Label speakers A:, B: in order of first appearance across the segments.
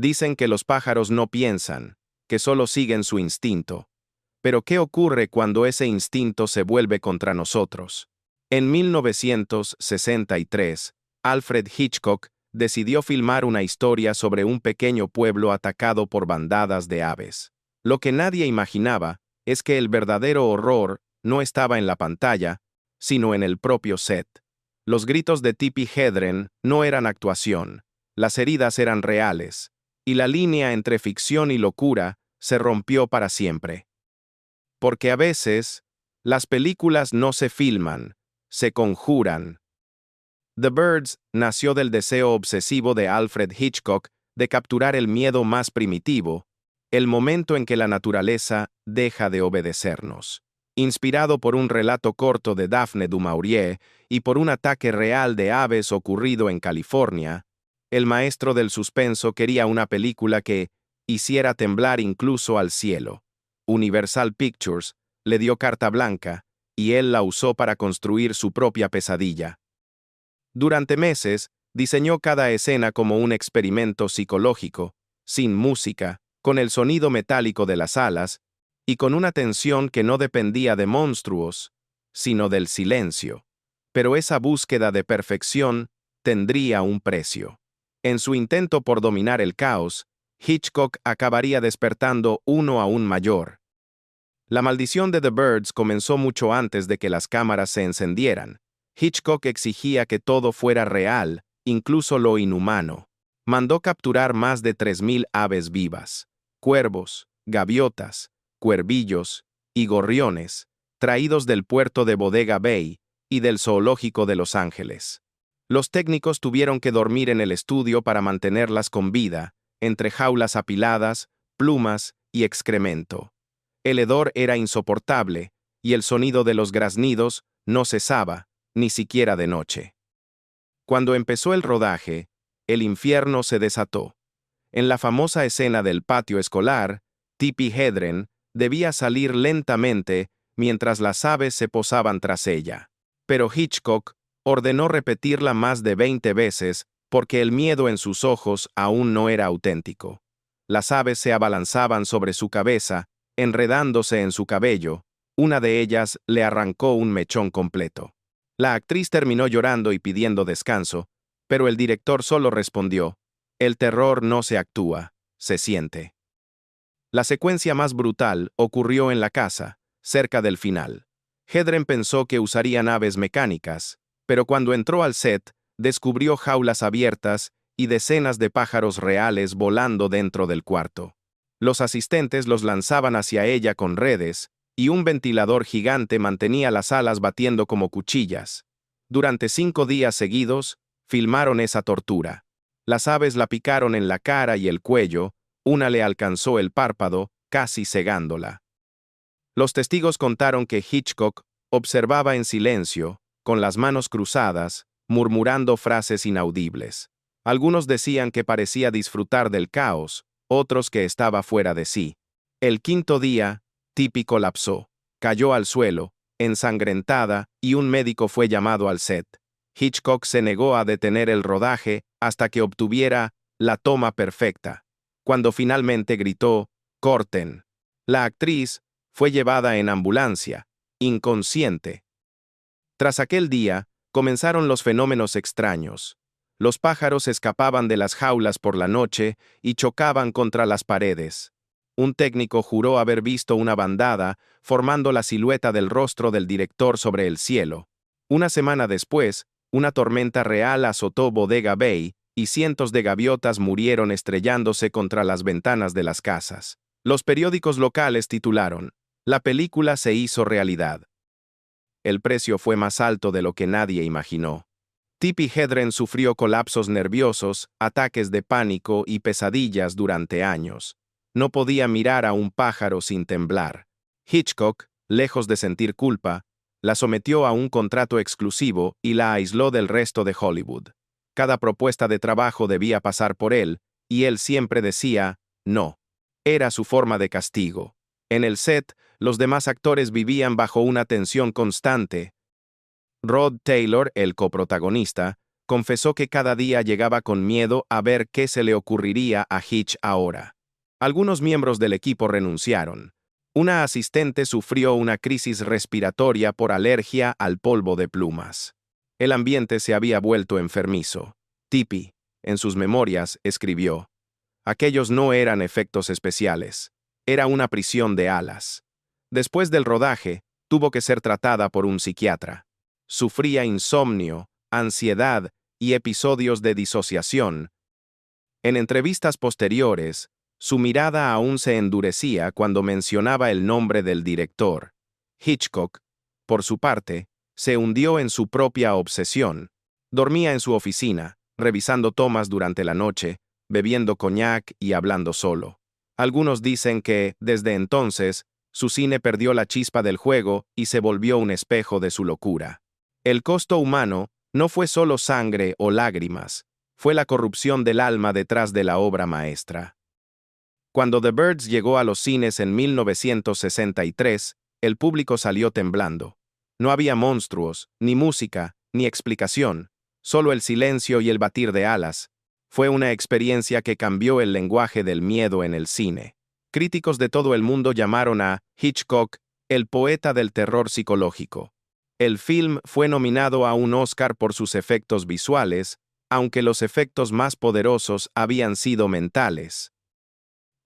A: Dicen que los pájaros no piensan, que solo siguen su instinto. Pero ¿qué ocurre cuando ese instinto se vuelve contra nosotros? En 1963, Alfred Hitchcock decidió filmar una historia sobre un pequeño pueblo atacado por bandadas de aves. Lo que nadie imaginaba es que el verdadero horror no estaba en la pantalla, sino en el propio set. Los gritos de Tippi Hedren no eran actuación, las heridas eran reales, y la línea entre ficción y locura se rompió para siempre. Porque a veces, las películas no se filman, se conjuran. The Birds nació del deseo obsesivo de Alfred Hitchcock de capturar el miedo más primitivo, el momento en que la naturaleza deja de obedecernos. Inspirado por un relato corto de Daphne du Maurier y por un ataque real de aves ocurrido en California, el maestro del suspenso quería una película que hiciera temblar incluso al cielo. Universal Pictures le dio carta blanca y él la usó para construir su propia pesadilla. Durante meses, diseñó cada escena como un experimento psicológico, sin música, con el sonido metálico de las alas, y con una tensión que no dependía de monstruos, sino del silencio. Pero esa búsqueda de perfección tendría un precio. En su intento por dominar el caos, Hitchcock acabaría despertando uno aún mayor. La maldición de The Birds comenzó mucho antes de que las cámaras se encendieran. Hitchcock exigía que todo fuera real, incluso lo inhumano. Mandó capturar más de 3.000 aves vivas, cuervos, gaviotas, cuervillos y gorriones, traídos del puerto de Bodega Bay y del zoológico de Los Ángeles. Los técnicos tuvieron que dormir en el estudio para mantenerlas con vida, entre jaulas apiladas, plumas y excremento. El hedor era insoportable, y el sonido de los graznidos no cesaba, ni siquiera de noche. Cuando empezó el rodaje, el infierno se desató. En la famosa escena del patio escolar, Tippi Hedren debía salir lentamente mientras las aves se posaban tras ella. Pero Hitchcock ordenó repetirla más de 20 veces porque el miedo en sus ojos aún no era auténtico. Las aves se abalanzaban sobre su cabeza, enredándose en su cabello. Una de ellas le arrancó un mechón completo. La actriz terminó llorando y pidiendo descanso, pero el director solo respondió: el terror no se actúa, se siente. La secuencia más brutal ocurrió en la casa, cerca del final. Hedren pensó que usarían aves mecánicas, pero cuando entró al set, descubrió jaulas abiertas y decenas de pájaros reales volando dentro del cuarto. Los asistentes los lanzaban hacia ella con redes, y un ventilador gigante mantenía las alas batiendo como cuchillas. Durante 5 días seguidos, filmaron esa tortura. Las aves la picaron en la cara y el cuello, una le alcanzó el párpado, casi cegándola. Los testigos contaron que Hitchcock observaba en silencio, con las manos cruzadas, murmurando frases inaudibles. Algunos decían que parecía disfrutar del caos, otros que estaba fuera de sí. El 5.º día, Tippi colapsó, cayó al suelo, ensangrentada, y un médico fue llamado al set. Hitchcock se negó a detener el rodaje hasta que obtuviera la toma perfecta. Cuando finalmente gritó: «¡Corten!», la actriz fue llevada en ambulancia, inconsciente. Tras aquel día, comenzaron los fenómenos extraños. Los pájaros escapaban de las jaulas por la noche y chocaban contra las paredes. Un técnico juró haber visto una bandada formando la silueta del rostro del director sobre el cielo. Una semana después, una tormenta real azotó Bodega Bay y cientos de gaviotas murieron estrellándose contra las ventanas de las casas. Los periódicos locales titularon: «La película se hizo realidad». El precio fue más alto de lo que nadie imaginó. Tippi Hedren sufrió colapsos nerviosos, ataques de pánico y pesadillas durante años. No podía mirar a un pájaro sin temblar. Hitchcock, lejos de sentir culpa, la sometió a un contrato exclusivo y la aisló del resto de Hollywood. Cada propuesta de trabajo debía pasar por él, y él siempre decía no. Era su forma de castigo. En el set, los demás actores vivían bajo una tensión constante. Rod Taylor, el coprotagonista, confesó que cada día llegaba con miedo a ver qué se le ocurriría a Hitch ahora. Algunos miembros del equipo renunciaron. Una asistente sufrió una crisis respiratoria por alergia al polvo de plumas. El ambiente se había vuelto enfermizo. Tippi, en sus memorias, escribió: aquellos no eran efectos especiales. Era una prisión de alas. Después del rodaje, tuvo que ser tratada por un psiquiatra. Sufría insomnio, ansiedad y episodios de disociación. En entrevistas posteriores, su mirada aún se endurecía cuando mencionaba el nombre del director. Hitchcock, por su parte, se hundió en su propia obsesión. Dormía en su oficina, revisando tomas durante la noche, bebiendo coñac y hablando solo. Algunos dicen que, desde entonces, su cine perdió la chispa del juego y se volvió un espejo de su locura. El costo humano no fue solo sangre o lágrimas, fue la corrupción del alma detrás de la obra maestra. Cuando The Birds llegó a los cines en 1963, el público salió temblando. No había monstruos, ni música, ni explicación, solo el silencio y el batir de alas. Fue una experiencia que cambió el lenguaje del miedo en el cine. Críticos de todo el mundo llamaron a Hitchcock el poeta del terror psicológico. El film fue nominado a un Oscar por sus efectos visuales, aunque los efectos más poderosos habían sido mentales.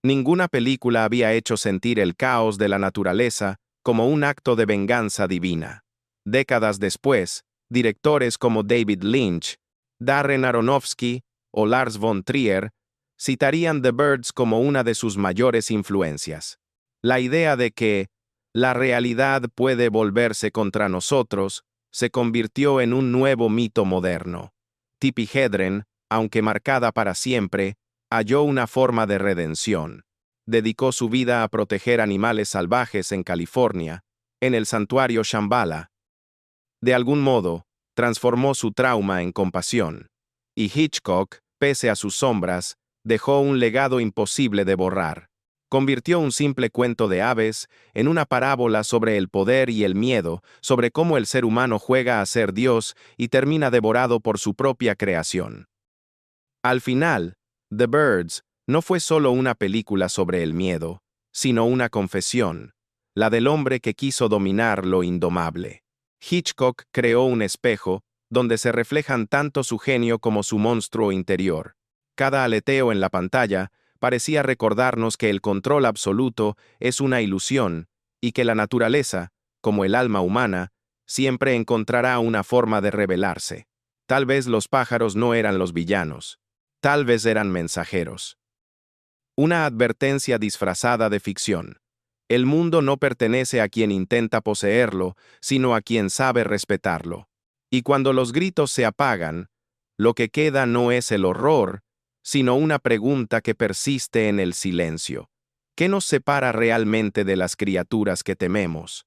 A: Ninguna película había hecho sentir el caos de la naturaleza como un acto de venganza divina. Décadas después, directores como David Lynch, Darren Aronofsky o Lars von Trier citarían The Birds como una de sus mayores influencias. La idea de que la realidad puede volverse contra nosotros se convirtió en un nuevo mito moderno. Tippi Hedren, aunque marcada para siempre, halló una forma de redención. Dedicó su vida a proteger animales salvajes en California, en el santuario Shambhala. De algún modo, transformó su trauma en compasión. Y Hitchcock, pese a sus sombras, dejó un legado imposible de borrar. Convirtió un simple cuento de aves en una parábola sobre el poder y el miedo, sobre cómo el ser humano juega a ser Dios y termina devorado por su propia creación. Al final, The Birds no fue solo una película sobre el miedo, sino una confesión, la del hombre que quiso dominar lo indomable. Hitchcock creó un espejo donde se reflejan tanto su genio como su monstruo interior. Cada aleteo en la pantalla parecía recordarnos que el control absoluto es una ilusión y que la naturaleza, como el alma humana, siempre encontrará una forma de rebelarse. Tal vez los pájaros no eran los villanos. Tal vez eran mensajeros. Una advertencia disfrazada de ficción. El mundo no pertenece a quien intenta poseerlo, sino a quien sabe respetarlo. Y cuando los gritos se apagan, lo que queda no es el horror, sino una pregunta que persiste en el silencio. ¿Qué nos separa realmente de las criaturas que tememos?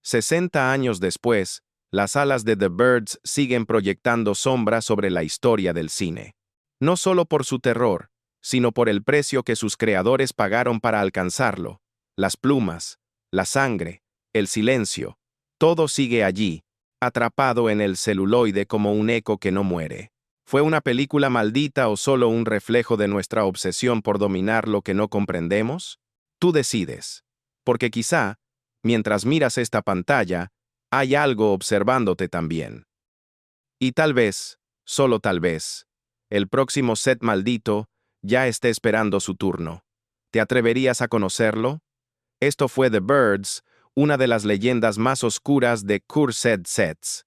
A: 60 años después, las alas de The Birds siguen proyectando sombra sobre la historia del cine. No solo por su terror, sino por el precio que sus creadores pagaron para alcanzarlo. Las plumas, la sangre, el silencio, todo sigue allí, atrapado en el celuloide como un eco que no muere. ¿Fue una película maldita o solo un reflejo de nuestra obsesión por dominar lo que no comprendemos? Tú decides. Porque quizá, mientras miras esta pantalla, hay algo observándote también. Y tal vez, solo tal vez, el próximo set maldito ya esté esperando su turno. ¿Te atreverías a conocerlo? Esto fue The Birds, una de las leyendas más oscuras de Cursed Sets.